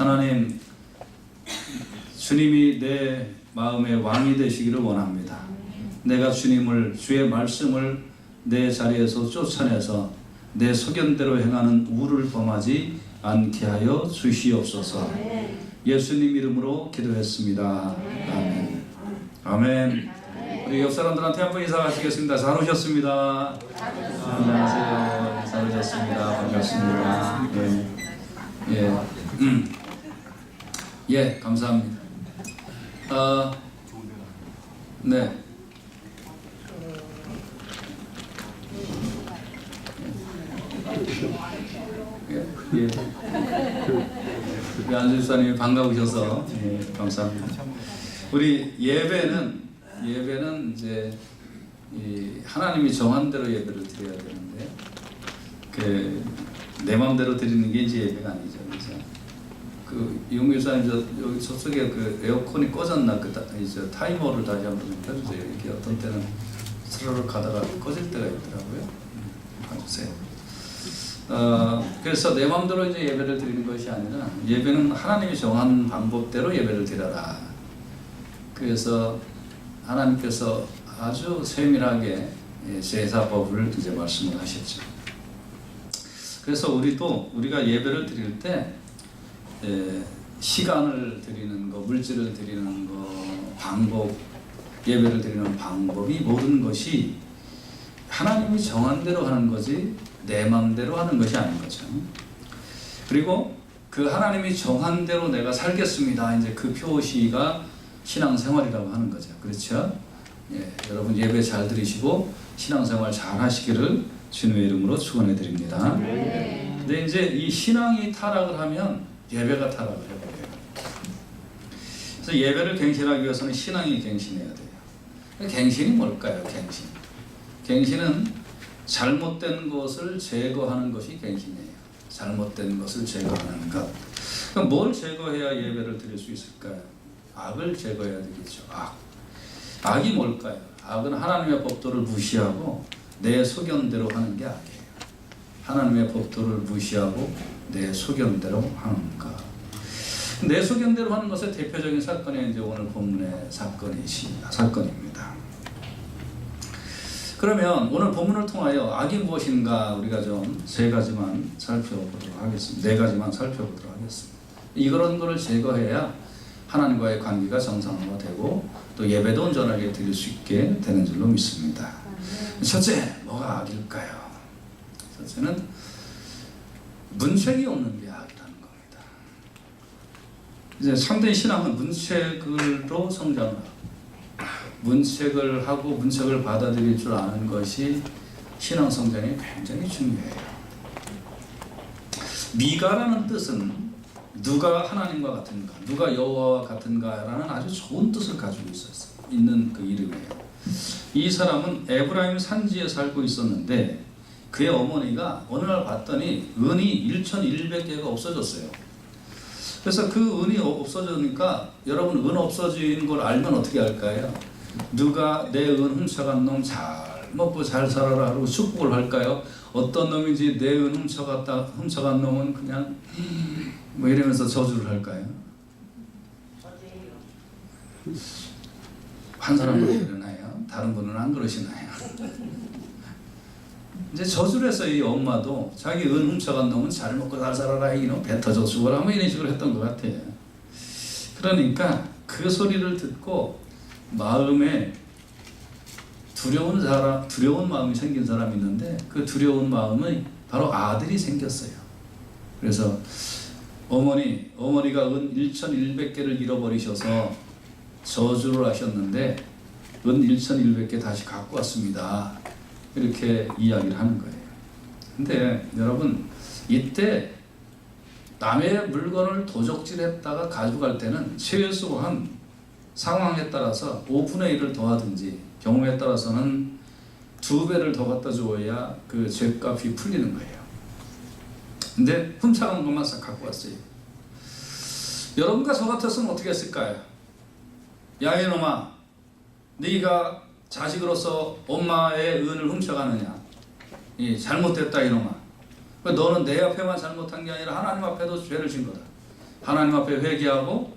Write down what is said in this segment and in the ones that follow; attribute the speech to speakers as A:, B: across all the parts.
A: 하나님, 주님이 내 마음의 왕이 되시기를 원합니다. 내가 주님을, 주의 말씀을 내 자리에서 쫓아내서 내 소견대로 행하는 우를 범하지 않게 하여 주시옵소서. 예수님 이름으로 기도했습니다. 아멘. 아멘. 우리 옆 사람들한테 한번 인사하시겠습니다. 잘 오셨습니다. 안녕하세요. 잘 오셨습니다. 반갑습니다. 예, 감사합니다. 네. 예. 우리 안주 집사님이 반가우셔서 감사합니다. 우리 예배는 이제 하나님이 정한 대로 예배를 드려야 되는데 내 마음대로 드리는 게 이제 예배가 아니죠. 그래서 이용규 집사님 여기 저쪽에 에어컨이 꺼졌나 이제 타이머를 다시 한번 좀 켜주세요. 이렇게 어떤 때는 스르르 가다가 꺼질 때가 있더라고요. 봐주세요. 그래서 내 마음대로 이제 예배를 드리는 것이 아니라 예배는 하나님이 정한 방법대로 예배를 드려라. 그래서 하나님께서 아주 세밀하게 제사법을 이제 말씀을 하셨죠. 그래서 우리가 예배를 드릴 때 시간을 드리는 거, 물질을 드리는 거, 방법, 예배를 드리는 방법이 모든 것이 하나님이 정한 대로 하는 거지 내 마음대로 하는 것이 아닌 거죠. 그리고 그 하나님이 정한 대로 내가 살겠습니다. 이제 그 표시가 신앙생활이라고 하는 거죠. 그렇죠? 예, 여러분 예배 잘 드리시고 신앙생활 잘 하시기를 주님의 이름으로 축원해 드립니다. 근데 이제 이 신앙이 타락을 하면 예배가 타락을 해버려요. 그래서 예배를 갱신하기 위해서는 신앙이 갱신해야 돼요. 갱신이 뭘까요? 갱신은 잘못된 것을 제거하는 것이 갱신이에요. 잘못된 것을 제거하는 것. 그럼 뭘 제거해야 예배를 드릴 수 있을까요? 악을 제거해야 되겠죠. 악이 뭘까요? 악은 하나님의 법도를 무시하고 내 소견대로 하는 게 악이에요. 하나님의 법도를 무시하고 내 소견대로 하는 것. 내 소견대로 하는 것의 대표적인 사건이 이제 오늘 본문의 사건입니다. 그러면 오늘 본문을 통하여 악이 무엇인가 우리가 좀 세 가지만 살펴보도록 하겠습니다. 네 가지만 살펴보도록 하겠습니다. 이런 것을 제거해야 하나님과의 관계가 정상화되고 또 예배도 온전하게 드릴 수 있게 되는 줄로 믿습니다. 첫째, 뭐가 악일까요? 첫째는 문책이 없는 게 악이라는 겁니다. 이제 참된 신앙은 문책으로 성장하고 문책을 하고 문책을 받아들일 줄 아는 것이 신앙 성장에 굉장히 중요해요. 미가라는 뜻은 누가 하나님과 같은가, 누가 여호와와 같은가라는 아주 좋은 뜻을 가지고 있는 그 이름이에요. 이 사람은 에브라임 산지에 살고 있었는데 그의 어머니가 어느 날 봤더니 은이 1,100개가 없어졌어요. 그래서 그 은이 없어지니까 여러분 은 없어진 걸 알면 어떻게 할까요? 누가 내 은 훔쳐간 놈 잘 먹고 잘 살아라 하고 축복을 할까요? 어떤 놈인지 내 은 훔쳐간 놈은 그냥 뭐 이러면서 저주를 할까요? 한 사람은 그러나요? 다른 분은 안 그러시나요? 이제 저주를 해서 이 엄마도 자기 은 훔쳐간 놈은 잘 먹고 잘 살아라 이놈 배 터져 죽어라 뭐 이런 식으로 했던 것 같아요. 그러니까 그 소리를 듣고 마음에 두려운 마음이 생긴 사람이 있는데 그 두려운 마음이 바로 아들이 생겼어요. 그래서 어머니가 은 1,100개를 잃어버리셔서 저주를 하셨는데 은 1,100개 다시 갖고 왔습니다. 이렇게 이야기를 하는 거예요. 근데 여러분 이때 남의 물건을 도적질했다가 가져갈 때는 최소한 상황에 따라서 5분의 1을 더하든지 경우에 따라서는 2배를 더 갖다 주어야 그 죗값이 풀리는 거예요. 근데 훔쳐간 것만 싹 갖고 왔어요. 여러분과 저 같았으면 어떻게 했을까요? 야 이놈아, 네가 자식으로서 엄마의 은을 훔쳐가느냐? 잘못됐다 이놈아. 너는 내 앞에만 잘못한 게 아니라 하나님 앞에도 죄를 진 거다. 하나님 앞에 회개하고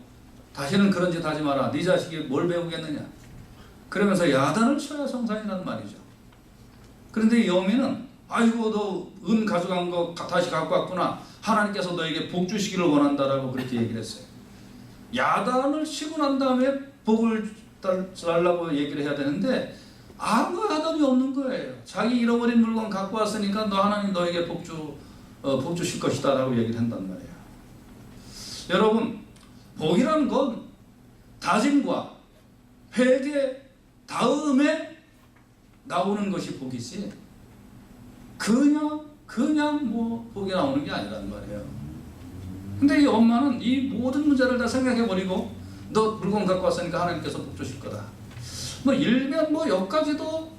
A: 다시는 그런 짓 하지 마라. 네 자식이 뭘 배우겠느냐. 그러면서 야단을 쳐야 성산이란 말이죠. 그런데 이 여민은 아이고 너 은 가져간 거 다시 갖고 왔구나. 하나님께서 너에게 복 주시기를 원한다라고 그렇게 얘기를 했어요. 야단을 치고 난 다음에 복을 달라고 얘기를 해야 되는데 아무 야단이 없는 거예요. 자기 잃어버린 물건 갖고 왔으니까 너 하나님 너에게 복 주실 것이다 라고 얘기를 한단 말이에요. 여러분, 복이란 건 다짐과 회개 다음에 나오는 것이 복이지 그냥 뭐 복이 나오는 게 아니란 말이에요. 근데 이 엄마는 이 모든 문제를 다 생각해버리고 너 물건 갖고 왔으니까 하나님께서 복 주실 거다. 뭐 일면 뭐 여기까지도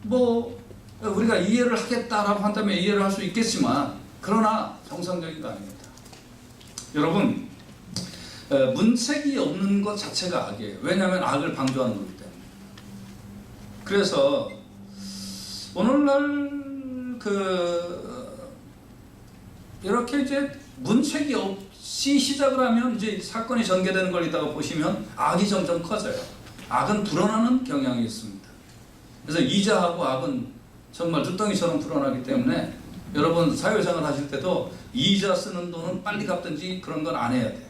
A: 뭐 우리가 이해를 하겠다라고 한다면 이해를 할 수 있겠지만 그러나 정상적인 거 아닙니다. 여러분, 문책이 없는 것 자체가 악이에요. 왜냐하면 악을 방조하는 거기 때문에. 그래서 오늘날 이렇게 이제 문책이 없이 시작을 하면 이제 사건이 전개되는 걸 이따가 보시면 악이 점점 커져요. 악은 불어나는 경향이 있습니다. 그래서 이자하고 악은 정말 눈덩이처럼 불어나기 때문에 여러분 사회생활 하실 때도 이자 쓰는 돈은 빨리 갚든지 그런 건 안 해야 돼요.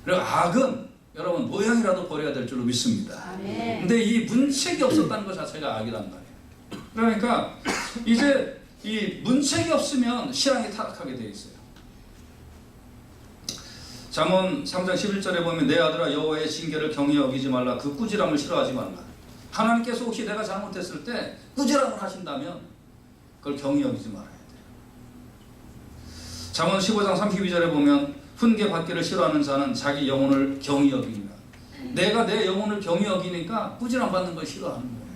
A: 그리고 악은 여러분 모양이라도 버려야 될 줄로 믿습니다. 근데 이 문책이 없었다는 것 자체가 악이란 말이에요. 그러니까 이제 이 문책이 없으면 신앙이 타락하게 되어 있어요. 잠언 3장 11절에 보면 내 아들아 여호와의 징계를 경히 여기지 말라. 그 꾸지람을 싫어하지 말라. 하나님께서 혹시 내가 잘못했을 때 꾸지람을 하신다면 그걸 경히 여기지 말아야 돼요. 잠언 15장 32절에 보면 훈계 받기를 싫어하는 자는 자기 영혼을 경히 여기니라. 내가 내 영혼을 경히 여기니까 꾸지람 받는 걸 싫어하는 거예요.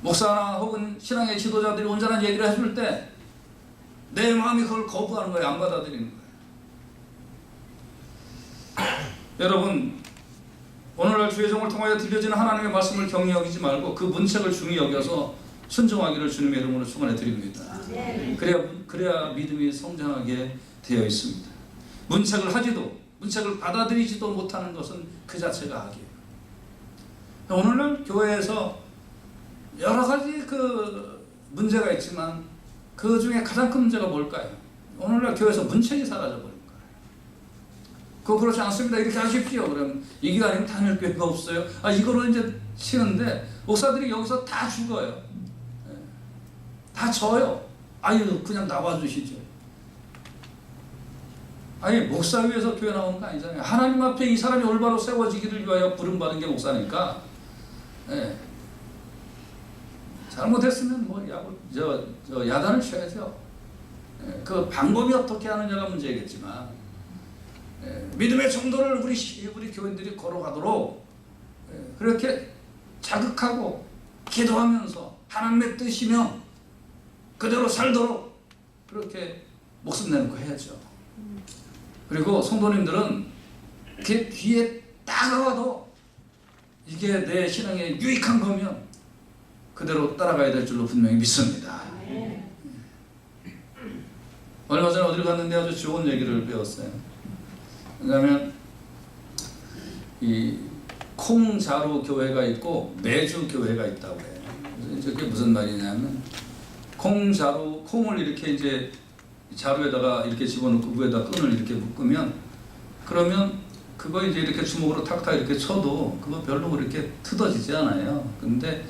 A: 목사나 혹은 신앙의 지도자들이 온전한 얘기를 해줄 때 내 마음이 그걸 거부하는 거예요. 안 받아들이는 거예요. 여러분, 오늘날 주의 종을 통하여 들려지는 하나님의 말씀을 경히 여기지 말고 그 문책을 중히 여겨서 순종하기를 주님의 이름으로 축원해 드립니다. 그래야 믿음이 성장하게 되어 있습니다. 문책을 받아들이지도 못하는 것은 그 자체가 악이에요. 오늘날 교회에서 여러 가지 문제가 있지만 그 중에 가장 큰 문제가 뭘까요? 오늘날 교회에서 문책이 사라져버린 거예요. 그거 그렇지 않습니다. 이렇게 하십시오. 그러면 이 기간이면 다닐 교회가 없어요. 이거로 이제 치는데 목사들이 여기서 다 죽어요. 다 져요. 그냥 나와주시죠. 목사 위에서 교회 나오는 거 아니잖아요. 하나님 앞에 이 사람이 올바로 세워지기를 위하여 부름받은 게 목사니까. 잘못했으면 야단을 쳐야죠. 그 방법이 어떻게 하느냐가 문제겠지만 믿음의 정도를 우리 교인들이 걸어가도록 그렇게 자극하고 기도하면서 하나님의 뜻이며 그대로 살도록 그렇게 목숨 내놓고 해야죠. 그리고 성도님들은 그게 귀에 따가워도 이게 내 신앙에 유익한 거면 그대로 따라가야 될 줄로 분명히 믿습니다. 얼마 전에 어디를 갔는데 아주 좋은 얘기를 배웠어요. 왜냐하면 이 콩자루 교회가 있고 매주 교회가 있다고 해요. 그게 무슨 말이냐면 콩을 이렇게 이제 자루에다가 이렇게 집어넣고 위에다 끈을 이렇게 묶으면 그러면 그거 이제 이렇게 주먹으로 탁탁 이렇게 쳐도 그거 별로 그렇게 뜯어지지 않아요. 근데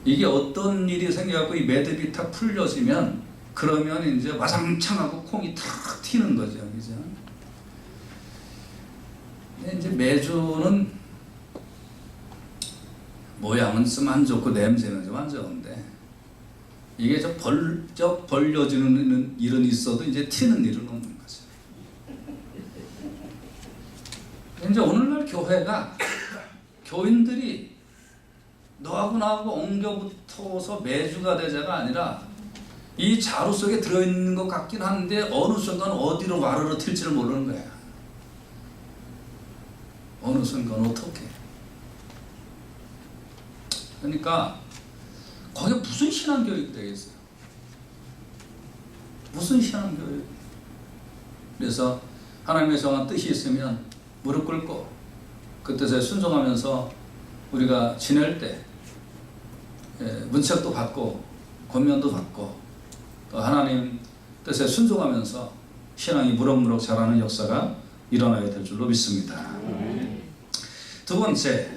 A: 이게 어떤 일이 생겨갖고 이 매듭이 탁 풀려지면 그러면 이제 와장창하고 콩이 탁 튀는 거죠. 그죠? 이제 매주는 모양은 좀 안 좋고 냄새는 좀 안 좋은데 이게 벌려지는 일은 있어도 이제 튀는 일은 없는 거죠. 이제 오늘날 교회가 교인들이 너하고 나하고 엉겨붙어서 매주가 되자가 아니라 이 자루 속에 들어있는 것 같긴 한데 어느 순간 어디로 와르르 튈지를 모르는 거야. 어느 순간 어떻게. 그러니까 거기에 무슨 신앙교육이 되겠어요? 무슨 신앙교육? 그래서 하나님의 정한 뜻이 있으면 무릎 꿇고 그 뜻에 순종하면서 우리가 지낼 때 문책도 받고 권면도 받고 또 하나님 뜻에 순종하면서 신앙이 무럭무럭 자라는 역사가 일어나야 될 줄로 믿습니다. 두 번째,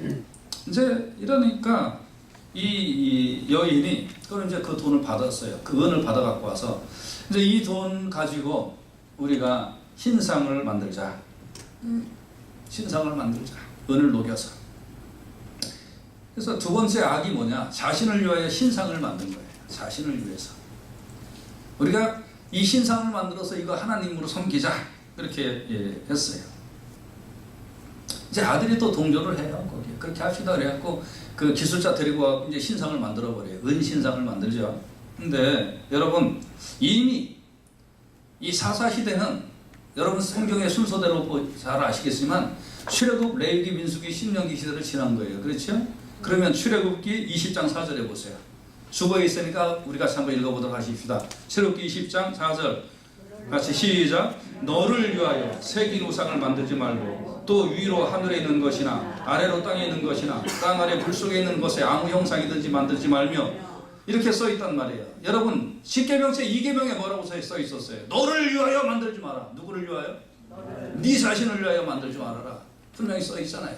A: 이제 이러니까 이 여인이 그걸 이제 그 돈을 받았어요. 그 은을 받아 갖고 와서 이제 이 돈 가지고 우리가 신상을 만들자. 신상을 만들자. 은을 녹여서. 그래서 두 번째 악이 뭐냐? 자신을 위하여 신상을 만든 거예요. 자신을 위해서. 우리가 이 신상을 만들어서 이거 하나님으로 섬기자. 그렇게 했어요. 이제 아들이 또 동조를 해요. 거기에. 그렇게 합시다. 그래갖고 그 기술자 데리고 와서 이제 신상을 만들어 버려요. 은 신상을 만들죠. 근데 여러분 이미 이 사사시대는 여러분 성경의 순서대로 잘 아시겠지만 출애굽, 레위기, 민수기, 신명기 시대를 지난 거예요. 그렇죠? 그러면 출애굽기 20장 4절에 보세요. 주보에 있으니까 우리 같이 한번 읽어보도록 하십시다. 출애굽기 20장 4절 같이 시작. 너를 위하여 새긴 우상을 만들지 말고 또 위로 하늘에 있는 것이나 아래로 땅에 있는 것이나 땅 아래 불 속에 있는 것에 아무 형상이든지 만들지 말며 이렇게 써 있단 말이에요. 여러분 10계명 제 2계명에 뭐라고 써 있었어요? 너를 위하여 만들지 마라. 누구를 위하여? 네 자신을 위하여 만들지 말아라. 분명히 써 있잖아요.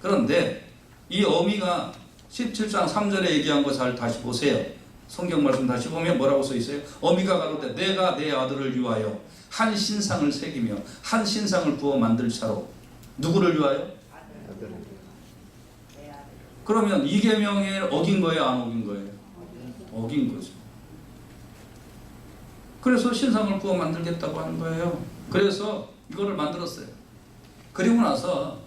A: 그런데 이 어미가 17장 3절에 얘기한 거 잘 다시 보세요. 성경 말씀 다시 보면 뭐라고 써 있어요? 어미가 가로되 내가 내 아들을 위하여 한 신상을 새기며 한 신상을 부어 만들 차로. 누구를 위하여? 그러면 이 계명에 어긴 거예요? 안 어긴 거예요? 어긴 거죠. 그래서 신상을 부어 만들겠다고 하는 거예요. 그래서 이거를 만들었어요. 그리고 나서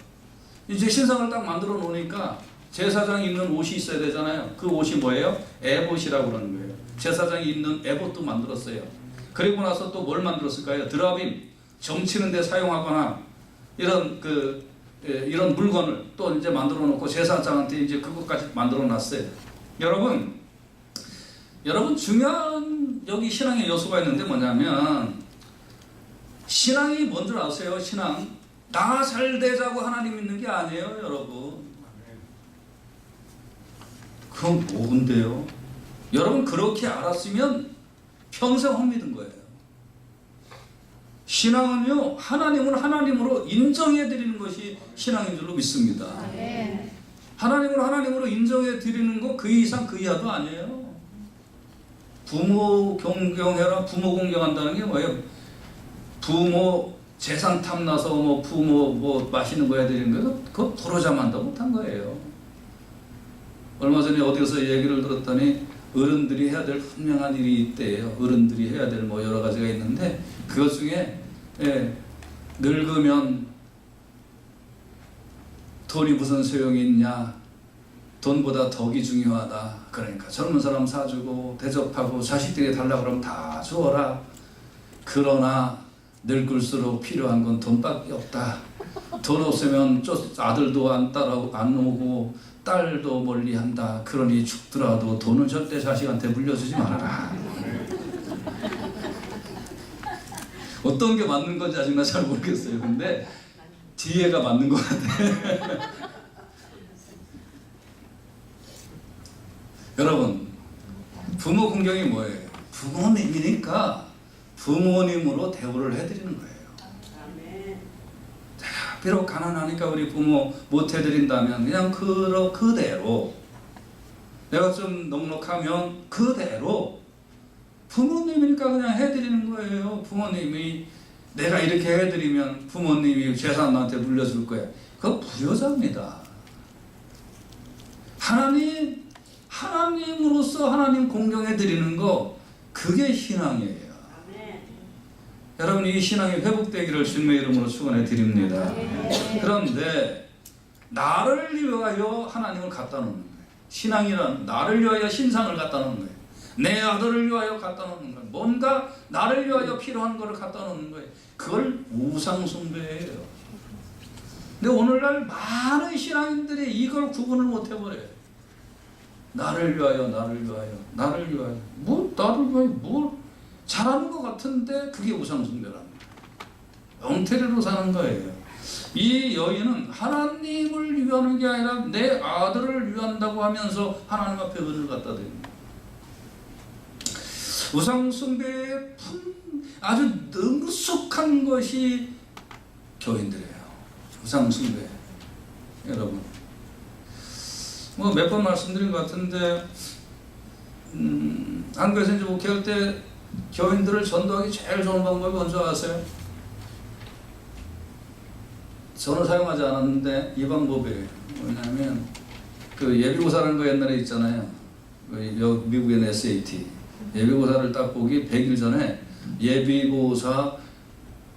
A: 이제 신상을 딱 만들어 놓으니까 제사장이 입는 옷이 있어야 되잖아요. 그 옷이 뭐예요? 에봇이라고 그러는 거예요. 제사장이 입는 에봇도 만들었어요. 그리고 나서 또 뭘 만들었을까요? 드라빔, 점치는 데 사용하거나 이런 물건을 또 이제 만들어 놓고 제사장한테 이제 그것까지 만들어 놨어요. 여러분 중요한 여기 신앙의 요소가 있는데 뭐냐면 신앙이 뭔 줄 아세요? 신앙 나 잘 되자고 하나님 믿는 게 아니에요, 여러분. 그건 뭔데요? 여러분 그렇게 알았으면 평생 헛 믿은 거예요. 신앙은요, 하나님을 하나님으로 인정해 드리는 것이 신앙인 줄로 믿습니다. 하나님으로 인정해 드리는 거 그 이상 그 이하도 아니에요. 부모 경경해라. 부모 공경한다는 게 뭐예요? 부모 재산 탐나서 뭐 부모 뭐 맛있는 거 해드리는 거 그거 부러자만도 못한 거예요. 얼마 전에 어디서 얘기를 들었더니 어른들이 해야 될 분명한 일이 있대요. 어른들이 해야 될 뭐 여러 가지가 있는데 그것 중에 늙으면 돈이 무슨 소용이 있냐. 돈보다 덕이 중요하다. 그러니까 젊은 사람 사주고 대접하고 자식들이 달라고 그러면 다 주어라. 그러나 늙을수록 필요한 건 돈밖에 없다. 돈 없으면 아들도 안 오고 딸도 멀리한다. 그러니 죽더라도 돈은 절대 자식한테 물려주지 말아라. 어떤 게 맞는 건지 아직 나 잘 모르겠어요. 근데 뒤에가 맞는 것 같아. 여러분 부모 공경이 뭐예요? 부모님이니까 부모님으로 대우를 해드리는 거예요. 자, 비록 가난하니까 우리 부모 못 해드린다면 그냥 그대로 내가 좀 넉넉하면 그대로 부모님이니까 그냥 해드리는 거예요. 부모님이 내가 이렇게 해드리면 부모님이 재산 나한테 물려줄 거예요. 그거 불효자입니다. 하나님으로서 하나님 공경해드리는 거 그게 신앙이에요. 여러분 이 신앙이 회복되기를 주님의 이름으로 축원해 드립니다. 그런데 나를 위하여 하나님을 갖다 놓는 거예요. 신앙이란 나를 위하여 신상을 갖다 놓는 거예요. 내 아들을 위하여 갖다 놓는 거예요. 뭔가 나를 위하여 필요한 것을 갖다 놓는 거예요. 그걸 우상숭배예요. 근데 오늘날 많은 신앙인들이 이걸 구분을 못 해버려요. 나를 위하여 나를 위하여 나를 위하여 나를 위하여 뭘 잘하는 것 같은데 그게 우상숭배랍니다. 엉터리로 사는 거예요. 이 여인은 하나님을 위하는 게 아니라 내 아들을 위한다고 하면서 하나님 앞에 은을 갖다 드립니다. 우상숭배의 아주 능숙한 것이 교인들이에요. 우상숭배. 여러분 뭐 몇 번 말씀드린 것 같은데 한국에서 이제 목회할 때 교인들을 전도하기 제일 좋은 방법이 뭔지 아세요? 저는 사용하지 않았는데 이 방법이에요. 뭐냐면 그 예비고사라는 거 옛날에 있잖아요. 미국의 SAT 예비고사를 딱 보기 100일 전에 예비고사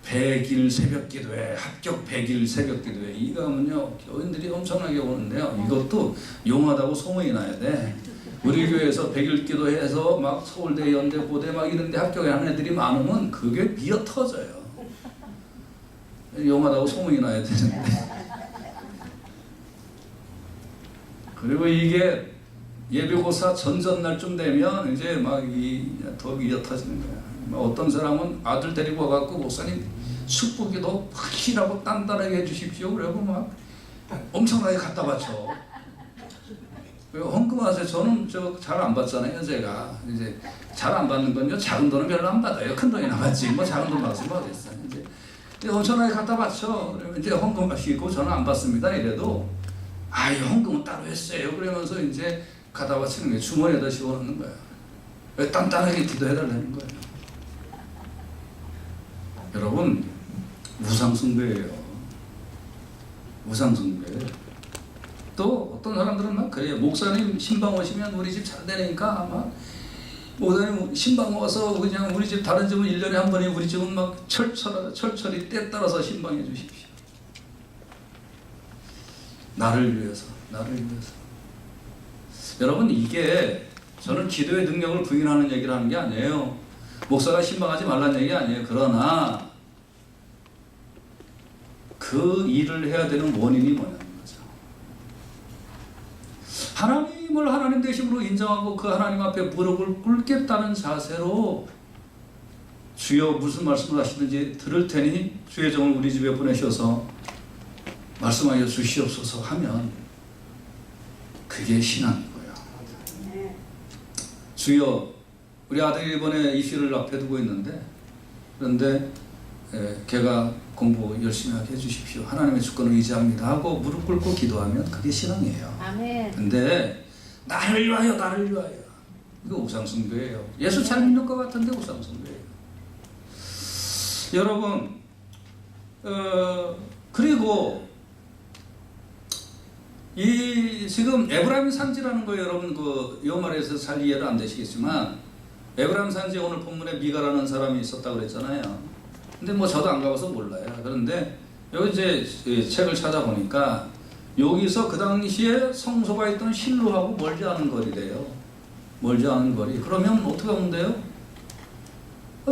A: 100일 새벽기도회, 합격 100일 새벽기도회. 이거 하면요 교인들이 엄청나게 오는데요. 이것도 용하다고 소문이 나야 돼. 우리 교회에서 100일 기도해서 막 서울대, 연대, 고대 막 이런 데 합격하는 애들이 많으면 그게 미어 터져요. 용하다고 소문이 나야 되는데. 그리고 이게 예비고사 전전날쯤 되면 이제 막 더 미어 터지는 거야. 어떤 사람은 아들 데리고 와갖고 목사님 축복기도 확실하고 단단하게 해주십시오. 그러고 막 엄청나게 갖다 바쳐. 헌금하세요. 저는 잘 안 받잖아요. 제가 이제 잘 안 받는 건요. 작은 돈은 별로 안 받아요. 큰 돈이나 받지. 뭐 작은 돈 받으면 어딨어. 이제 엄청나게 갖다 바쳐. 그러면 이제 헌금 하시고 저는 안 받습니다. 이래도 아이 헌금은 따로 했어요. 그러면서 이제 갖다 바치는 거예요. 주머니에다 집어넣는 거예요. 단단하게 기도해달라는 거예요. 여러분 우상숭배예요. 우상숭배. 또 어떤 사람들은 막 그래요. 목사님 신방 오시면 우리 집 잘 되니까 막 목사님 신방 와서 그냥 우리 집 다른 집은 1년에 한 번에 우리 집은 막 철철이 때 따라서 신방해 주십시오. 나를 위해서. 여러분 이게 저는 기도의 능력을 부인하는 얘기를 하는 게 아니에요. 목사가 신방하지 말라는 얘기 아니에요. 그러나 그 일을 해야 되는 원인이 뭐냐는 거죠. 하나님을 하나님 되심으로 인정하고 그 하나님 앞에 무릎을 꿇겠다는 자세로 주여 무슨 말씀을 하시는지 들을 테니 주의 종을 우리 집에 보내셔서 말씀하여 주시옵소서 하면 그게 신앙이고요. 주여 우리 아들이 이번에 입시를 앞에 두고 있는데 그런데 걔가 공부 열심히 하게 해주십시오. 하나님의 주권을 의지합니다 하고 무릎 꿇고 기도하면 그게 신앙이에요.
B: 아멘.
A: 근데 나를 위하여 이거 우상숭배예요. 예수 잘 믿는 것 같은데 우상숭배예요. 여러분 그리고 이 지금 에브라임 산지라는 거 여러분 요 말에서 잘 이해를 안 되시겠지만 에브라임 산지에 오늘 본문에 미가라는 사람이 있었다고 그랬잖아요. 근데 뭐 저도 안 가봐서 몰라요. 그런데 여기 이제 책을 찾아보니까 여기서 그 당시에 성소가 있던 실로하고 멀지 않은 거리래요. 멀지 않은 거리. 그러면 어떻게 하면 돼요?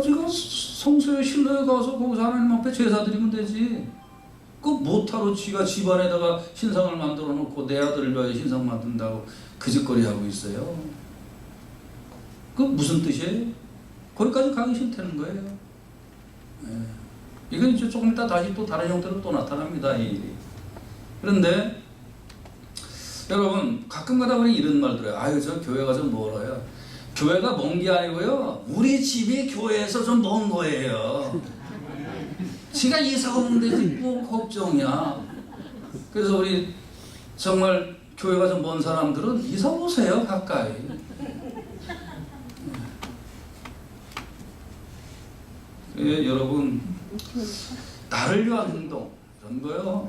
A: 지금 성소에 실로에 가서 거기서 하나님 앞에 제사 드리면 되지. 그 못하러 지가 집안에다가 신상을 만들어 놓고 내 아들을 위하여 신상 만든다고 그 짓거리 하고 있어요. 그 무슨 뜻이에요? 거기까지 가기 싫다는 거예요. 이건 이제 조금 이따 다시 또 다른 형태로 또 나타납니다. 이 일이. 그런데 여러분 가끔가다 우리 이런 말 들어요. 아유 저 교회가 좀 멀어요. 교회가 먼 게 아니고요. 우리 집이 교회에서 좀 먼 거예요. 지가 이사 오면 되지 뭐 걱정이야. 그래서 우리 정말 교회가 좀 먼 사람들은 이사 오세요 가까이. 여러분 나를 위한 행동 이런 거요.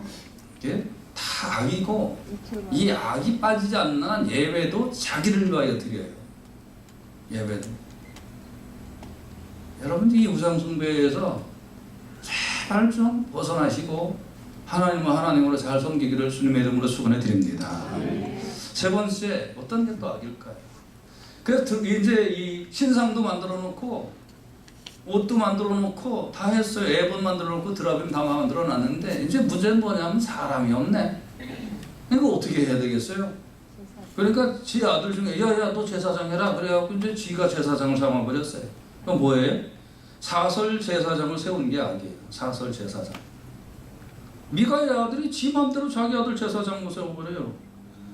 A: 이게 다 악이고 이 악이 빠지지 않는 한 예배도 자기를 위하여 드려요. 예배도. 여러분 이 우상숭배에서 제발 좀 벗어나시고 하나님과 하나님으로 잘 섬기기를 주님의 이름으로 축원해 드립니다. 세 번째 어떤 게 또 악일까요? 그래서 이제 이 신상도 만들어 놓고 옷도 만들어 놓고 다 했어요. 앨범 만들어 놓고 드라빔 다 만들어 놨는데 이제 문제는 뭐냐면 사람이 없네. 이거 어떻게 해야 되겠어요? 그러니까 지 아들 중에 야야 너 제사장 해라 그래갖고 이제 지가 제사장을 삼아버렸어요. 그럼 뭐예요? 사설 제사장을 세운 게 악이에요. 사설 제사장. 미가의 아들이 지 맘대로 자기 아들 제사장으로 세워버려요.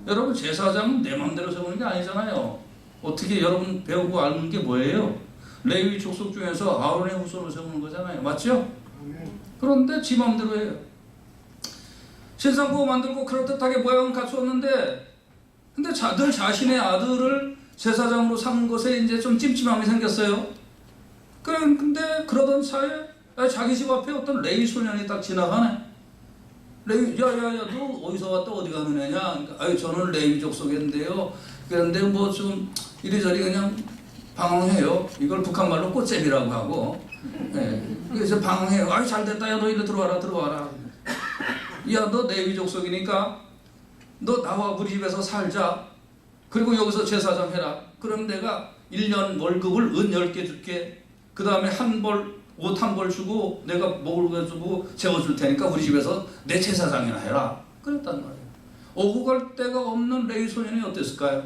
A: 여러분, 제사장은 내 맘대로 세우는 게 아니잖아요. 어떻게 여러분 배우고 아는 게 뭐예요? 레위 족속 중에서 아론의 후손을 세우는 거잖아요. 맞죠? 그런데 지 맘대로 해요. 신상구호 만들고 그럴듯하게 모양은 갖추었는데, 근데 늘 자신의 아들을 제사장으로 삼은 것에 이제 좀 찜찜함이 생겼어요. 근데 그러던 차에 자기 집 앞에 어떤 레위 소년이 딱 지나가네. 레위, 야야야, 너 어디서 왔다 어디 가는 애냐? 그러니까, 아유, 저는 레위 족속인데요. 그런데 뭐 좀 이리저리 그냥 방황해요. 이걸 북한말로 꽃잼이라고 하고. 예. 그래서 방황해요. 아유, 잘 됐다. 야, 너 이리 들어와라. 야, 너 레위 족속이니까 너 나와 우리 집에서 살자. 그리고 여기서 제사장 해라. 그럼 내가 1년 월급을 은 10개 줄게. 그 다음에 옷 한 벌 주고 내가 먹을 거 주고 재워줄 테니까 우리 집에서 내 제사장이나 해라. 그랬단 말이에요. 오고 갈 데가 없는 레위 소년이 어땠을까요?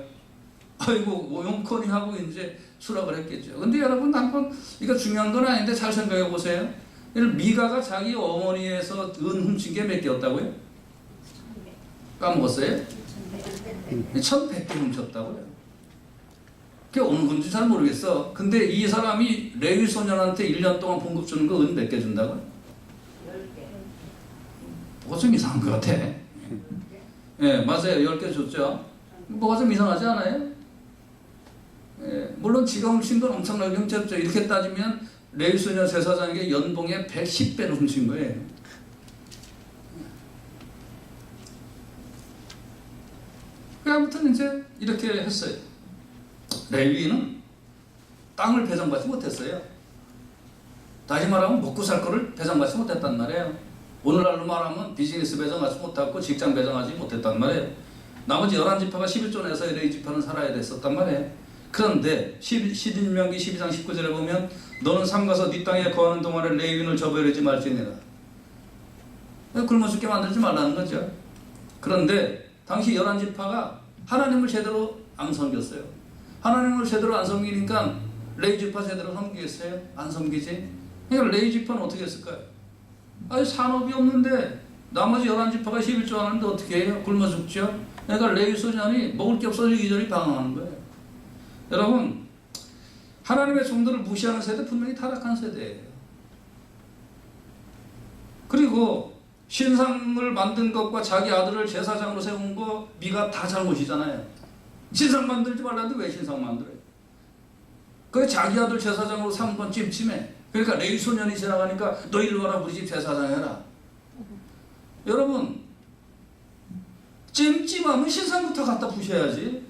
A: 아이고, 용건이 하고 이제 수락을 했겠죠. 근데 여러분, 한번 이거 중요한 건 아닌데 잘 생각해 보세요. 미가가 자기 어머니에서 은 훔친 게 몇 개였다고요? 까먹었어요? 1100개 훔쳤다고요. 그게 어느 건지 잘 모르겠어. 근데 이 사람이 레위 소년한테 1년 동안 봉급 주는 거 은 몇 개 준다고요?
B: 10개.
A: 뭐가 좀 이상한 것 같아. 예, 맞아요. 10개 줬죠. 뭐가 좀 이상하지 않아요? 예, 물론 지가 훔친 건 엄청나게 훔쳤죠. 이렇게 따지면 레위 소년 제사장에게 연봉의 110배를 훔친 거예요. 아무튼 이제 이렇게 했어요. 레위는 땅을 배정받지 못했어요. 다시 말하면 먹고 살 거를 배정받지 못했단 말이에요. 오늘날로 말하면 비즈니스 배정하지 못했고 직장 배정하지 못했단 말이에요. 나머지 11지파가 11조 내서 레위 지파는 살아야 됐었단 말이에요. 그런데 신명기 12장 19절에 보면 너는 삼가서 네 땅에 거하는 동안에 레위인을 저버리지 말지니라. 굶어 죽게 만들지 말라는 거죠. 그런데 당시 11지파가 하나님을 제대로 안 섬겼어요. 하나님을 제대로 안 섬기니까 레위 지파 제대로 섬기겠어요? 안 섬기지? 그러니까 레위 지파는 어떻게 했을까요? 아니, 산업이 없는데 나머지 11지파가 11조 하는데 어떻게 해요? 굶어 죽죠? 그러니까 레위 소년이 먹을 게 없어서 이리저리 방황하는 거예요. 여러분, 하나님의 종들을 무시하는 세대 분명히 타락한 세대예요. 그리고 신상을 만든 것과 자기 아들을 제사장으로 세운 거 미가 다 잘못이잖아요. 신상 만들지 말라는데 왜 신상 만들어요? 그 자기 아들 제사장으로 삼은 건 찜찜해. 그러니까 레위 소년이 지나가니까 너 일로 와라, 우리 집 제사장 해라. 여러분, 찜찜하면 신상부터 갖다 부셔야지.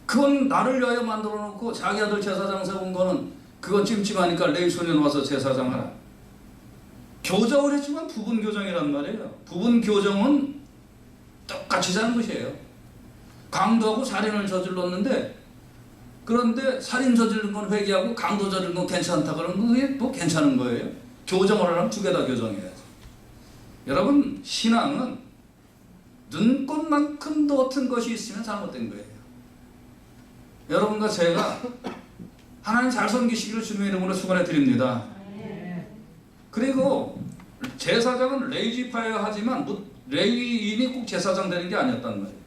A: 그건 나를 위하여 만들어 놓고 자기 아들 제사장 세운 거는 그건 찜찜하니까 레위 소년 와서 제사장 하라. 교정을 했지만 부분 교정이란 말이에요. 부분 교정은 똑같이 잘못이에요. 강도하고 살인을 저질렀는데, 그런데 살인 저지른 건 회개하고 강도 저지른 건 괜찮다 그러면 그게 뭐 괜찮은 거예요? 교정을 하려면 두 개 다 교정해야지. 여러분, 신앙은 눈꽃만큼도 어떤 것이 있으면 잘못된 거예요. 여러분과 제가 하나님 잘 섬기시기를 주님의 이름으로 축원해 드립니다. 그리고 제사장은 레위 지파여야 하지만 레위인이 꼭 제사장 되는 게 아니었단 말이에요.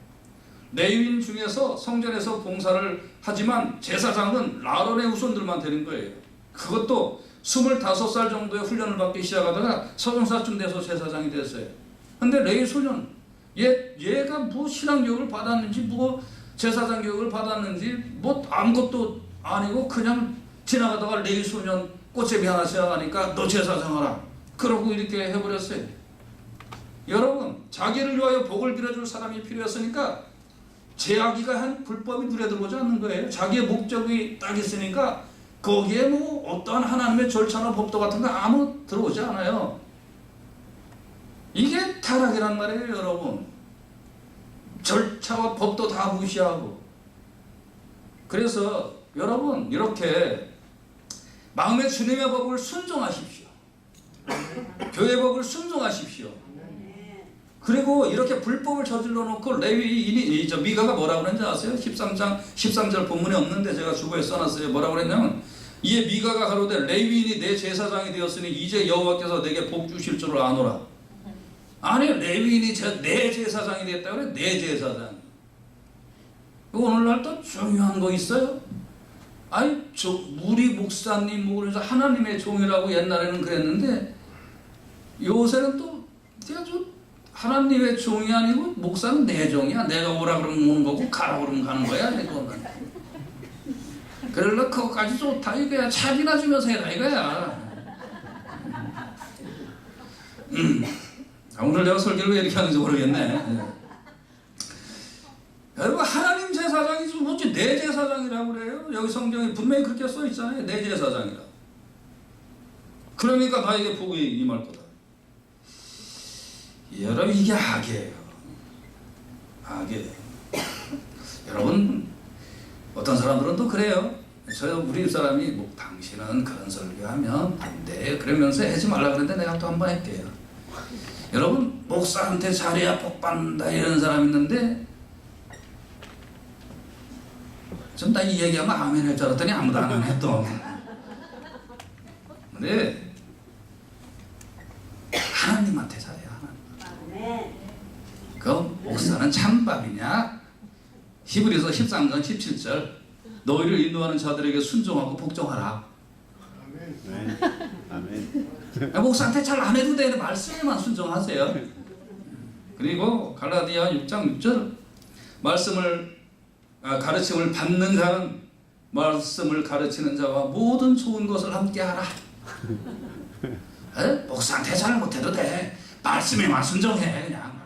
A: 레위인 중에서 성전에서 봉사를 하지만 제사장은 아론의 후손들만 되는 거예요. 그것도 25살 정도의 훈련을 받기 시작하다가 30살쯤 돼서 제사장이 됐어요. 근데 레위 소년, 얘가 뭐 신앙 교육을 받았는지 뭐 제사장 교육을 받았는지 뭐 아무것도 아니고 그냥 지나가다가 레위 소년 꽃제비 하나 지나가니까 너 제사장 하라. 그러고 이렇게 해버렸어요. 여러분, 자기를 위하여 복을 빌어줄 사람이 필요했으니까 제아기가 한 불법이 눈에 들어오지 않는 거예요. 자기의 목적이 딱 있으니까 거기에 뭐 어떠한 하나님의 절차나 법도 같은 거 아무 들어오지 않아요. 이게 타락이란 말이에요, 여러분. 절차와 법도 다 무시하고. 그래서 여러분, 이렇게 마음의 주님의 법을 순종하십시오. 교회 법을 순종하십시오. 그리고 이렇게 불법을 저질러 놓고 레위인이, 미가가 뭐라고 그랬는지 아세요? 13장 13절 본문에 없는데 제가 주보에 써놨어요. 뭐라고 그랬냐면 이에 미가가 가로되 레위인이 내 제사장이 되었으니 이제 여호와께서 내게 복 주실 줄을 아노라. 아니 레위인이 내 제사장이 됐다 그래. 내 제사장. 오늘날 또 중요한 거 있어요? 아니 우리 목사님 뭐 그래서 하나님의 종이라고 옛날에는 그랬는데 요새는 또 아주 하나님의 종이 아니고 목사는 내 종이야. 내가 오라 그러면 오는 거고 가라 그러면 가는 거야. 이거는. 그러려 그거까지 좋다 이거야. 차비나 주면서 해라 이거야. 오늘 내가 설교를 왜 이렇게 하는지 모르겠네. 여러분 하나님 제사장이지 뭐지 내 제사장이라고 그래요. 여기 성경에 분명히 그렇게 써 있잖아요. 내 제사장이라. 그러니까 나에게 복이 임할 거다. 여러분 이게 악이에요. 악이에요. 여러분 어떤 사람들은 또 그래요. 우리 사람이 뭐 당신은 그런 설교하면 안 돼 그러면서 하지 말라 그랬는데 내가 또 한 번 할게요. 여러분 목사한테 잘해야 복 받는다 이런 사람 있는데 좀 나 이 얘기하면 아멘 할 줄 알았더니 아무도 안 하네 또. 근데 하나님한테 잘해야 하나님. 그 목사는 찬밥이냐? 히브리서 13장 17절 너희를 인도하는 자들에게 순종하고 복종하라. 아멘. 아멘. 목사한테 잘 안 해도 되는 말씀에만 순종하세요. 그리고 갈라디아 6장 6절 가르침을 받는 자는 말씀을 가르치는 자와 모든 좋은 것을 함께하라. 목사한테 잘 못해도 돼. 말씀에만 순종해 그냥.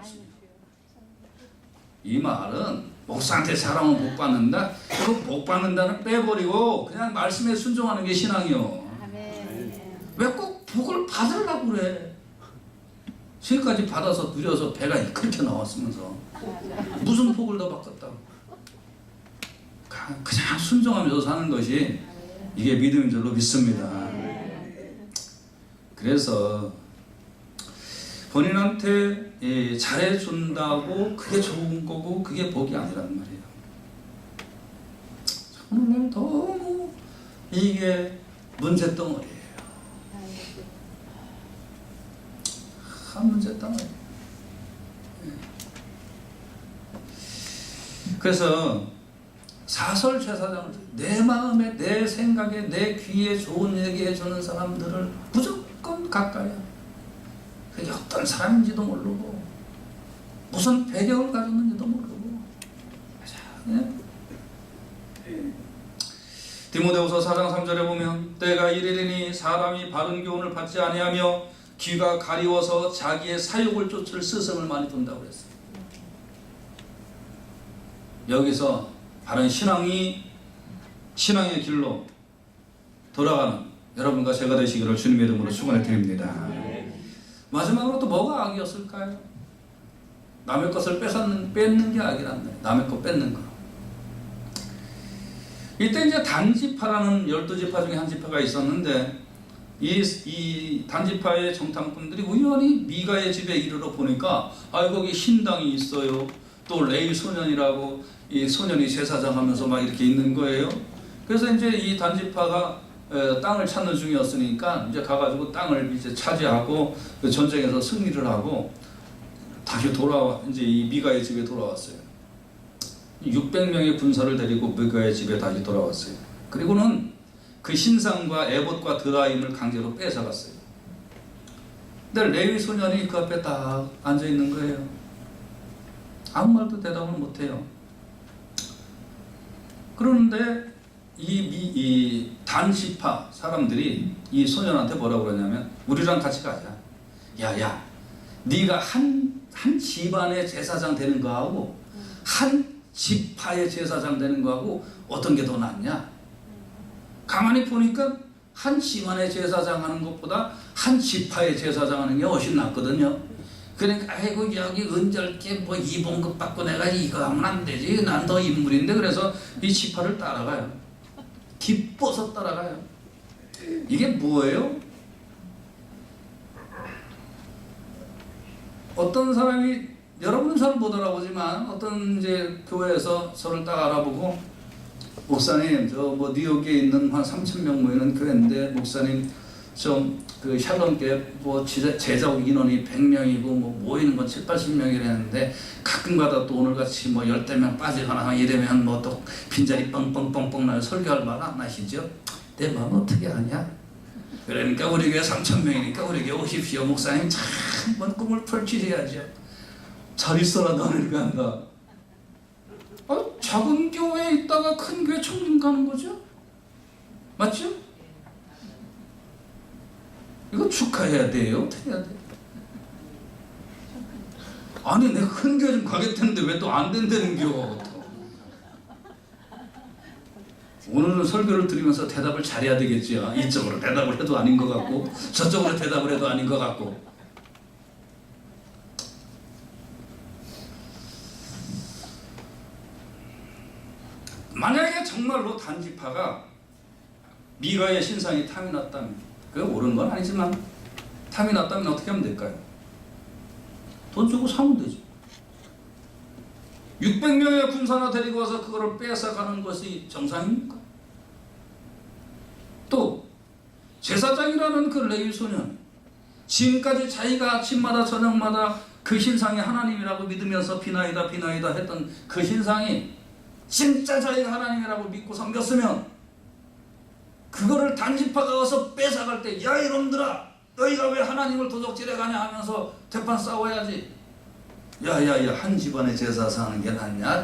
A: 이 말은 목사한테 잘하면 복 받는다. 그 복 받는다는 빼버리고 그냥 말씀에 순종하는 게 신앙이요. 왜 꼭 복을 받으려고 그래? 지금까지 받아서 누려서 배가 그렇게 나왔으면서 무슨 복을 더 받겠다고? 그냥 순종하면서 사는 것이 이게 믿음인 줄로 믿습니다. 그래서 본인한테 잘해준다고 그게 좋은 거고 그게 복이 아니란 말이에요. 오늘 너무 이게 문제덩어리예요. 문제덩어리. 그래서 사설 제사장을 내 마음에 내 생각에 내 귀에 좋은 얘기 해주는 사람들을 무조건 가까이야. 그게 어떤 사람인지도 모르고 무슨 배경을 가졌는지도 모르고. 네? 디모데후서 4장 3절에 보면 때가 이르리니 사람이 바른 교훈을 받지 아니하며 귀가 가리워서 자기의 사욕을 쫓을 스승을 많이 둔다고 그랬어요. 여기서 바른 신앙의 길로 돌아가는 여러분과 제가 되시기를 주님의 이름으로 축원해 드립니다. 마지막으로 또 뭐가 악이었을까요? 남의 것을 뺏는 게 악이란데 남의 것 뺏는 거. 이때 이제 단지파라는 12지파 중에 한 지파가 있었는데 이 단지파의 정탐꾼들이 우연히 미가의 집에 이르러 보니까 거기 신당이 있어요. 또 레위 소년이라고 이 소년이 제사장 하면서 막 이렇게 있는 거예요. 그래서 이제 이 단지파가 땅을 찾는 중이었으니까 이제 가가지고 땅을 이제 차지하고 그 전쟁에서 승리를 하고 다시 이제 이 미가의 집에 돌아왔어요. 600명의 군사를 데리고 미가의 집에 다시 돌아왔어요. 그리고는 그 신상과 에봇과 드라임을 강제로 뺏어갔어요. 근데 레위 소년이 그 앞에 딱 앉아 있는 거예요. 아무 말도 대답을 못해요. 그런데 이 단지파 사람들이 이 소년한테 뭐라고 그러냐면 우리랑 같이 가자. 야, 네가 한 집안의 제사장 되는 거하고 한 지파의 제사장 되는 거하고 어떤 게 더 낫냐? 가만히 보니까 한 집안의 제사장 하는 것보다 한 지파의 제사장 하는 게 훨씬 낫거든요. 그러니까 아이고 여기 은절께 뭐 2봉급 받고 내가 이거 하면 안 되지. 난 더 인물인데. 그래서 이 지파를 따라가요. 기뻐서 따라가요. 이게 뭐예요? 어떤 사람이 여러분은 잘 못 알아보지만 어떤 이제 교회에서 저를 딱 알아보고 목사님 저 뭐 뉴욕에 있는 한 3,000명 모이는 교회인데 목사님 좀 그 샬롬교회 뭐 제자 인원이 100명이고 뭐 모이는 건 7, 80명이라는데 가끔가다 또 오늘같이 뭐 10명 빠지거나 이러면 뭐 또 빈자리 뻥뻥뻥뻥 나요. 설교할 말 안 나시죠? 내 마음 어떻게 아냐? 그러니까 우리 교회 3,000명이니까 우리 교회 오십시오. 목사님 참 먼 꿈을 펼치셔야죠. 잘 있어라 너는 간다. 작은 교회에 있다가 큰 교회 청림 가는 거죠? 맞죠? 이거 축하해야 돼요? 어떻게 해야 돼? 아니 내가 큰 교회 좀 가겠다는데 왜 또 안 된다는겨? 오늘은 설교를 들으면서 대답을 잘해야 되겠죠. 이쪽으로 대답을 해도 아닌 것 같고 저쪽으로 대답을 해도 아닌 것 같고. 만약에 정말로 단지파가 미가의 신상이 탐이 났다면, 그게 옳은 건 아니지만 탐이 났다면 어떻게 하면 될까요? 돈 주고 사면 되죠. 600명의 군사나 데리고 와서 그거를 뺏어가는 것이 정상입니까? 또 제사장이라는 그 레위 소년, 지금까지 자기가 아침마다 저녁마다 그 신상이 하나님이라고 믿으면서 비나이다 비나이다 했던 그 신상이 진짜 자기가 하나님이라고 믿고 섬겼으면 그거를 단지파가 와서 뺏어갈 때 야 이놈들아 너희가 왜 하나님을 도적질해 가냐 하면서 대판 싸워야지. 야야야 한 집안의 제사사 하는 게 낫냐?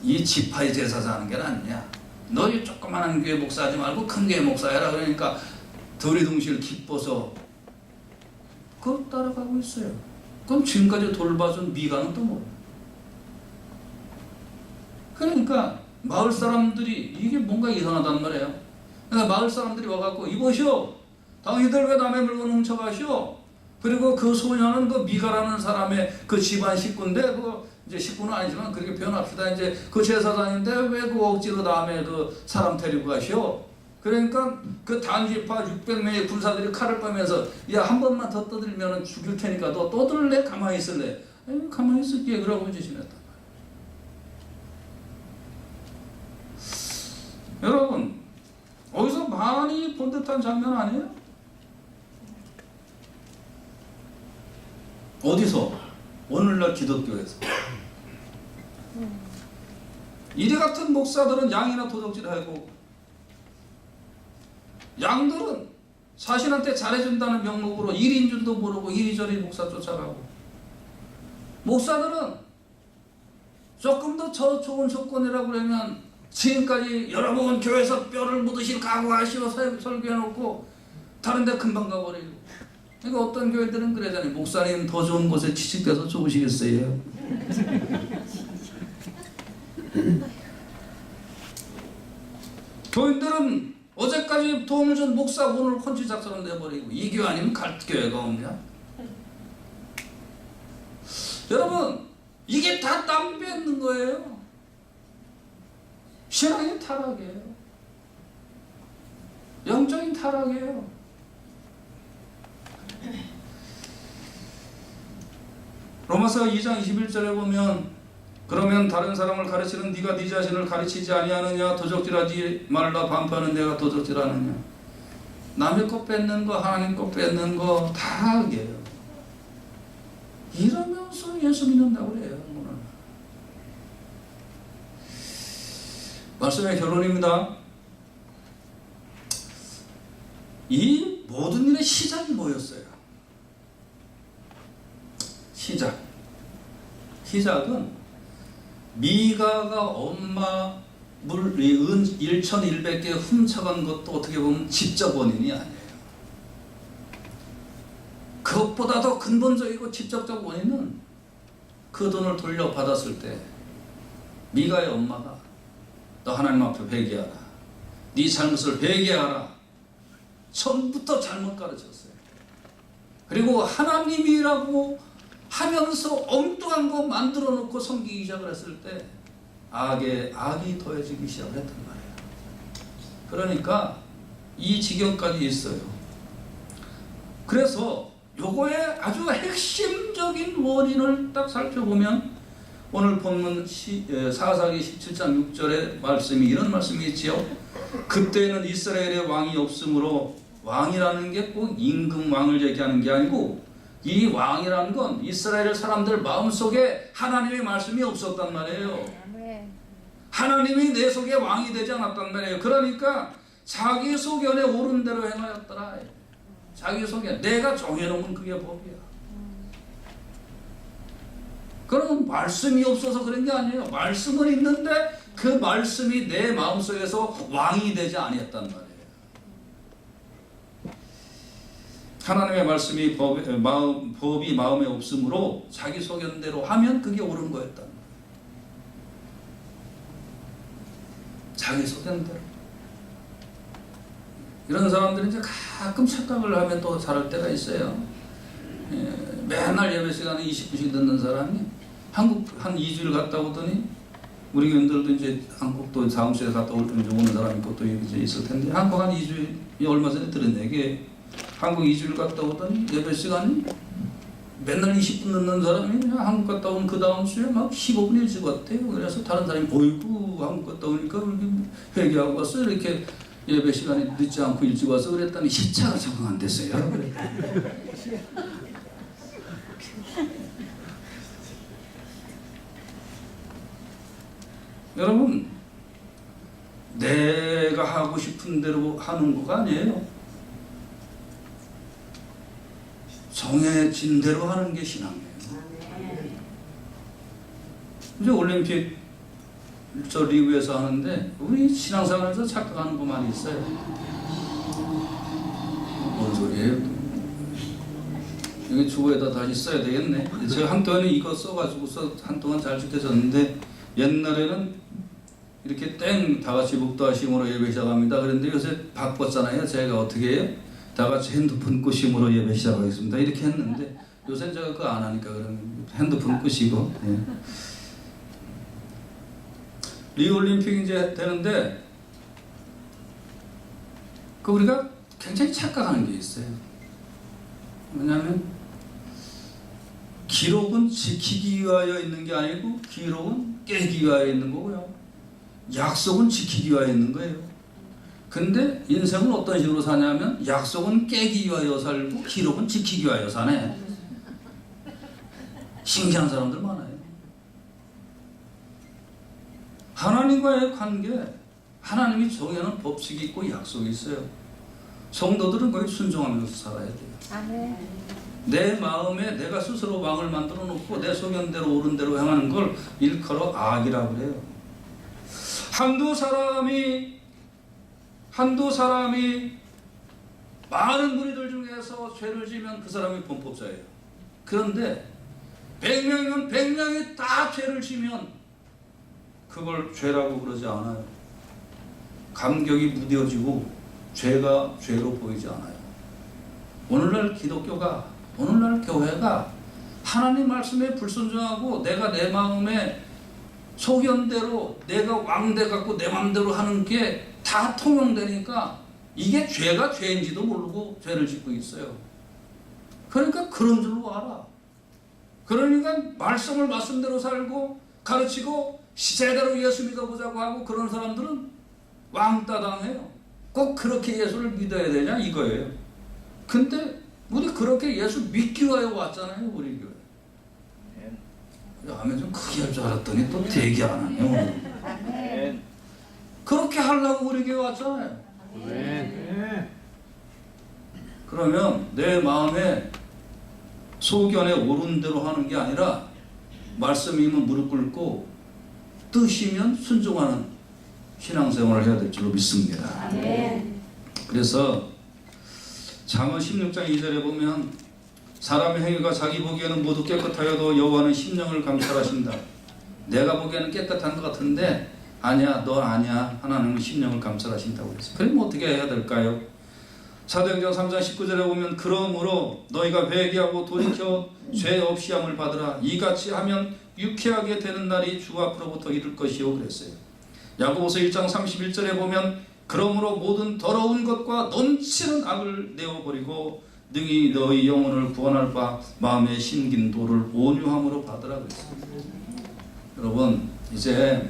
A: 이 지파의 제사사 하는 게 낫냐? 너희 조그마한 교회 목사하지 말고 큰 교회 목사해라. 그러니까 더리둥실 기뻐서 그걸 따라가고 있어요. 그럼 지금까지 돌봐준 미가는 또 뭐야? 그러니까 마을 사람들이 이게 뭔가 이상하단 말이에요. 그러니까 마을 사람들이 와갖고 이보시오, 당신들 왜 남의 물건 훔쳐가시오? 그리고 그 소녀는 그 미가라는 사람의 그 집안 식구인데 그 이제 식구는 아니지만 그렇게 표현합시다. 이제 그 제사장인데 왜 그 억지로 남의 그 사람 데리고 가시오? 그러니까 그 단지파 600명의 군사들이 칼을 빼면서 야 한 번만 더 떠들면 죽일 테니까 너 떠들래? 가만히 있을래? 에이, 가만히 있을게. 그러고 이제 지냈다. 여러분 어디서 많이 본 듯한 장면 아니에요? 어디서? 오늘날 기독교에서. 이리 같은 목사들은 양이나 도적질하고 양들은 자신한테 잘해준다는 명목으로 일인 줄도 모르고 이리저리 목사 쫓아가고, 목사들은 조금 더 저 좋은 조건이라고 그러면 지금까지 여러 번 교회에서 뼈를 묻으실 각오하시고 설교해놓고 다른 데 금방 가버리고. 그러니까 어떤 교회들은 그러잖아요. 목사님 더 좋은 곳에 취직돼서 좋으시겠어요? 교인들은 어제까지 도움을 준 목사 오늘 혼치작처럼 내버리고, 이 교회 아니면 갈 교회가 없냐? 여러분 이게 다 땀 뺏는 거예요. 신앙의 타락이에요. 영적인 타락이에요. 로마서 2장 21절에 보면 그러면 다른 사람을 가르치는 네가 네 자신을 가르치지 아니하느냐? 도적질하지 말라. 반포하는 내가 도적질하느냐? 남의 것 뺏는 거 하나님 것 뺏는 거 다 악이에요. 이러면서 예수 믿는다고 그래요. 오늘 말씀의 결론입니다. 이 모든 일의 시작이 뭐였어요? 시작은 미가가 엄마 물 1,100개 훔쳐간 것도 어떻게 보면 직접 원인이 아니에요. 그것보다 더 근본적이고 직접적 원인은 그 돈을 돌려받았을 때 미가의 엄마가 너 하나님 앞에 회개하라, 네 잘못을 회개하라, 처음부터 잘못 가르쳤어요. 그리고 하나님이라고 하면서 엉뚱한 거 만들어 놓고 섬기기 시작을 했을 때 악이 더해지기 시작했단 말이에요. 그러니까 이 지경까지 있어요. 그래서 요거의 아주 핵심적인 원인을 딱 살펴보면 오늘 본문 사사기 17장 6절에 말씀이 이런 말씀이 있지요. 그때는 이스라엘에 왕이 없으므로, 왕이라는 게 꼭 임금 왕을 얘기하는 게 아니고 이 왕이라는 건 이스라엘 사람들 마음속에 하나님의 말씀이 없었단 말이에요. 하나님이 내 속에 왕이 되지 않았단 말이에요. 그러니까 자기 소견에 옳은 대로 행하였더라. 자기 소견, 내가 정해놓으면 그게 법이야. 그러면 말씀이 없어서 그런 게 아니에요. 말씀은 있는데 그 말씀이 내 마음속에서 왕이 되지 아니했단 말이에요. 하나님의 말씀이 법이 마음에 없으므로 자기 소견대로 하면 그게 옳은 거였단 말이에요. 자기 소견대로. 이런 사람들이 이제 가끔 착각을 하면 또 잘할 때가 있어요. 맨날 예배 시간에 20분씩 듣는 사람이 한국 한 2주일 갔다 오더니, 우리 교인들도 이제 한국도 다음 주에 갔다 오는 사람이 또 이제 있을 텐데, 한국 한 2주일, 얼마 전에 들은 얘기, 한국 2주일 갔다 오더니 예배 시간이 맨날 20분 듣는 사람이 그냥 한국 갔다 온 그 다음 주에 막 15분 일찍 왔대요. 그래서 다른 사람이 어이구 한국 갔다 오니까 회개하고 왔어. 이렇게 예배 시간에 늦지 않고 일찍 와서 그랬더니 시차가 적응 안 됐어요. 여러분, 내가 하고 싶은 대로 하는 거가 아니에요. 정해진 대로 하는 게 신앙이에요. 이제 올림픽 저 리그에서 하는데 우리 신앙생활에서 착각하는 거 많이 있어요. 뭔 소리예요? 이게 주보에다 다시 써야 되겠네. 제가 한동안에 이거 써가지고서 한동안 잘 지켜졌는데, 옛날에는 이렇게 땡 다같이 북도하심으로 예배 시작합니다. 그런데 요새 바꿨잖아요. 제가 어떻게 해요? 다같이 핸드폰 끄심으로 예배 시작하겠습니다. 이렇게 했는데 요새 제가 그거 안 하니까 그러면 핸드폰 끄시고. 예. 리올림픽 이제 되는데 그 우리가 굉장히 착각하는 게 있어요. 왜냐하면 기록은 지키기 위하여 있는 게 아니고 기록은 깨기 위하여 있는 거고요. 약속은 지키기 위하여 있는 거예요. 근데 인생은 어떤 식으로 사냐면 약속은 깨기 위하여 살고 기록은 지키기 위하여 사네. 신기한 사람들 많아요. 하나님과의 관계, 하나님이 정해놓은 법칙이 있고 약속이 있어요. 성도들은 거의 순종하면서 살아야 돼요. 아멘. 내 마음에 내가 스스로 왕을 만들어 놓고 내 소견대로 옳은 대로 행하는 걸 일컬어 악이라고 그래요. 한두 사람이 많은 무리들 중에서 죄를 지면 그 사람이 범법자예요. 그런데 100명이면 100명이 다 죄를 지면 그걸 죄라고 그러지 않아요. 감격이 무뎌지고 죄가 죄로 보이지 않아요. 오늘날 기독교가, 오늘날 교회가 하나님 말씀에 불순종하고 내가 내 마음에 소견대로 내가 왕돼 갖고 내 마음대로 하는 게 다 통용되니까 이게 죄가 죄인지도 모르고 죄를 짓고 있어요. 그러니까 그런 줄로 알아. 그러니까 말씀대로 살고 가르치고 제대로 예수 믿어보자고 하고 그런 사람들은 왕따 당해요. 꼭 그렇게 예수를 믿어야 되냐 이거예요. 근데 우리 그렇게 예수 믿기 위하여 왔잖아요. 우리 교회. 아멘 좀 크게 할 줄 알았더니 또 되게 안 하네요. 그렇게 하려고 우리 교회 왔잖아요. 그러면 내 마음에 소견에 옳은 대로 하는 게 아니라 말씀이면 무릎 꿇고 뜻이면 순종하는 신앙생활을 해야 될 줄로 믿습니다. 그래서 잠언 16장 2절에 보면 사람의 행위가 자기 보기에는 모두 깨끗하여도 여호와는 심령을 감찰하신다. 내가 보기에는 깨끗한 것 같은데 아니야, 너 아니야. 하나님은 심령을 감찰하신다고 그랬어요. 그럼 어떻게 해야 될까요? 사도행전 3장 19절에 보면 그러므로 너희가 회개하고 돌이켜 죄 없이 함을 받으라. 이같이 하면 유쾌하게 되는 날이 주 앞으로부터 이룰 것이요 그랬어요. 야고보서 1장 31절에 보면 그러므로 모든 더러운 것과 넘치는 악을 내어버리고 능히 너희 영혼을 구원할 바 마음에 심긴 도를 온유함으로 받으라 그랬어요. 여러분, 이제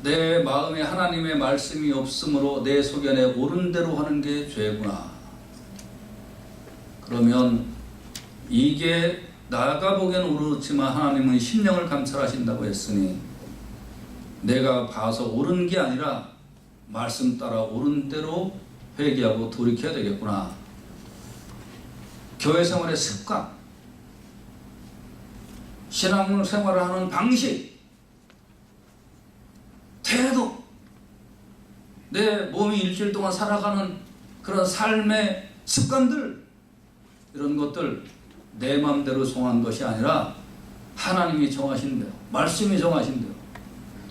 A: 내 마음에 하나님의 말씀이 없으므로 내 소견에 옳은 대로 하는 게 죄구나. 그러면 이게 나가 보기엔 옳지만 하나님은 심령을 감찰하신다고 했으니 내가 봐서 옳은 게 아니라 말씀 따라 옳은 대로 회개하고 돌이켜야 되겠구나. 교회 생활의 습관, 신앙 생활을 하는 방식, 태도, 내 몸이 일주일 동안 살아가는 그런 삶의 습관들, 이런 것들 내 마음대로 정한 것이 아니라 하나님이 정하신 대로, 말씀이 정하신 대로,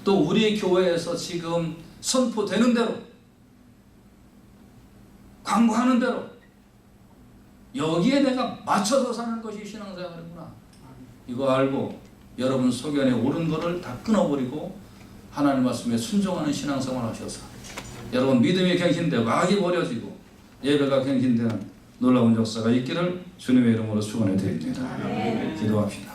A: 또 우리 교회에서 지금 선포되는 대로, 광고하는 대로 여기에 내가 맞춰서 사는 것이 신앙생활이구나. 이거 알고 여러분 소견에 옳은 거를 다 끊어버리고 하나님 말씀에 순종하는 신앙생활을 하셔서 여러분 믿음이 갱신되고 악이 버려지고 예배가 갱신되는 놀라운 역사가 있기를 주님의 이름으로 축원해 드립니다. 기도합시다.